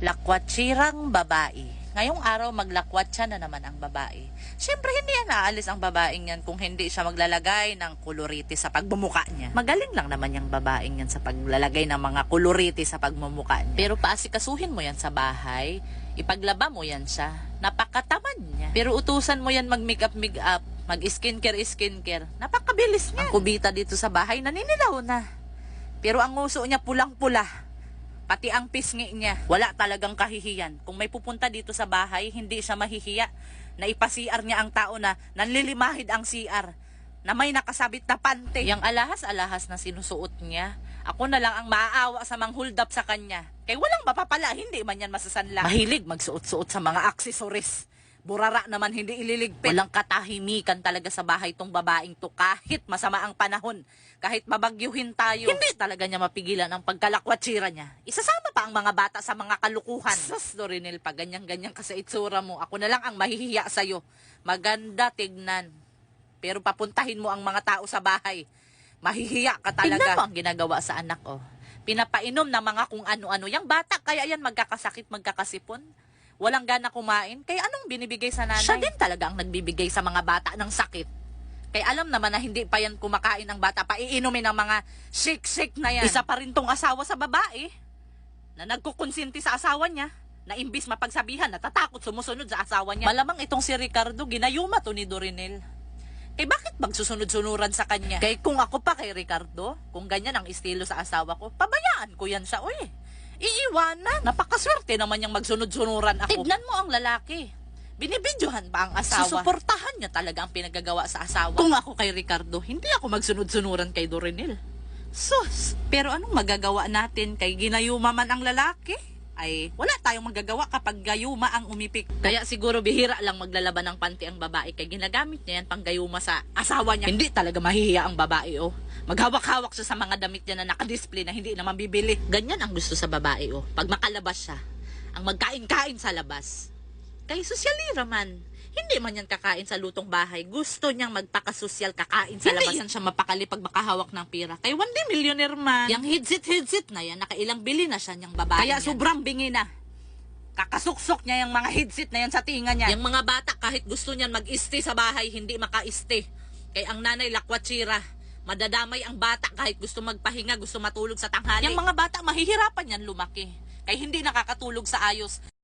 Lakwatsirang babae. Ngayong araw maglakwatsa na naman ang babae. Siyempre hindi yan aalis ang babaeng yan kung hindi siya maglalagay ng kuloriti sa pagmumuka niya. Magaling lang naman yung babaeng yan sa paglalagay ng mga kuloriti sa pagmumuka niya. Pero paasikasuhin mo yan sa bahay, ipaglaba mo yan siya, napakatamad niya. Pero utusan mo yan mag-makeup, mag-skincare, napakabilis niya. Ang kubita dito sa bahay naninilaw na. Pero ang nguso niya pulang-pula. Pati ang pisngi niya, wala talagang kahihiyan. Kung may pupunta dito sa bahay, hindi siya mahihiya na ipasiar niya ang tao na nanlilimahid ang CR, na may nakasabit na pante. Yang alahas-alahas na sinusuot niya, ako na lang ang maaawa sa mang-hold up sa kanya. Kay walang mapapala, hindi man yan masasanla. Mahilig magsuot-suot sa mga aksesoris. Burara naman hindi ililigpit. Walang katahimikan talaga sa bahay tong babaeng to kahit masama ang panahon. Kahit mabagyuhin tayo, hindi talaga niya mapigilan ang pagkalakwatsira niya. Isasama pa ang mga bata sa mga kalukuhan. Sus, Dorinel, pag ganyan-ganyan ka sa itsura mo, ako na lang ang mahihiya sa'yo. Maganda tignan. Pero papuntahin mo ang mga tao sa bahay. Mahihiya ka talaga. Tignan mo ang ginagawa sa anak, oh. Pinapainom na mga kung ano-ano. Yang bata, kaya yan magkakasakit, magkakasipon. Walang gana kumain, kaya anong binibigay sa nanay? Siya din talaga ang nagbibigay sa mga bata ng sakit. Kaya alam naman na hindi pa yan kumakain ng bata, paiinumin ng mga shake-shake na yan. Isa pa rin tong asawa sa babae, na nagkukonsinti sa asawa niya, na imbis mapagsabihan, natatakot sumusunod sa asawa niya. Malamang itong si Ricardo, ginayuma to ni Dorinel. Kaya bakit magsusunod-sunuran sa kanya? Kaya kung ako pa kay Ricardo, kung ganyan ang estilo sa asawa ko, pabayaan ko yan siya, uy. Iiwanan. Napakaswerte naman yung magsunod-sunuran ako. Tignan mo ang lalaki. Binibidyohan pa ang asawa. Susuportahan niya talaga ang pinagagawa sa asawa. Kung ako kay Ricardo, hindi ako magsunod-sunuran kay Dorinel. Sus! Pero anong magagawa natin kay ginayuma man ang lalaki? Ay, wala tayong magagawa kapag gayuma ang umipik. Kaya siguro bihira lang maglalaban ng panty ang babae kay ginagamit niya yan pang gayuma sa asawa niya. Hindi talaga mahihiya ang babae, oh. Maghawak-hawak siya sa mga damit niya na nakadisplay na hindi naman bibili. Ganyan ang gusto sa babae, oh. Pag makalabas siya, ang magkain-kain sa labas. Kay sosyalira man. Hindi man yan kakain sa lutong bahay. Gusto niyang magpakasosyal kakain sa labas. Hindi yan siya mapakali pag makahawak ng pera. Kay one day millionaire man. Yang hidsit na yan, nakailang bili na siya niyang babae. Kaya sobrang bingi na. Kakasuksok niya yung mga hidsit na yan sa tinga niya. Yung mga bata kahit gusto niyan mag-iste sa bahay, hindi maka-iste. Kay ang nanay lakwatsira. Madadamay ang bata kahit gusto magpahinga, gusto matulog sa tanghali. Yung mga bata mahihirapan yan lumaki. Kay hindi nakakatulog sa ayos.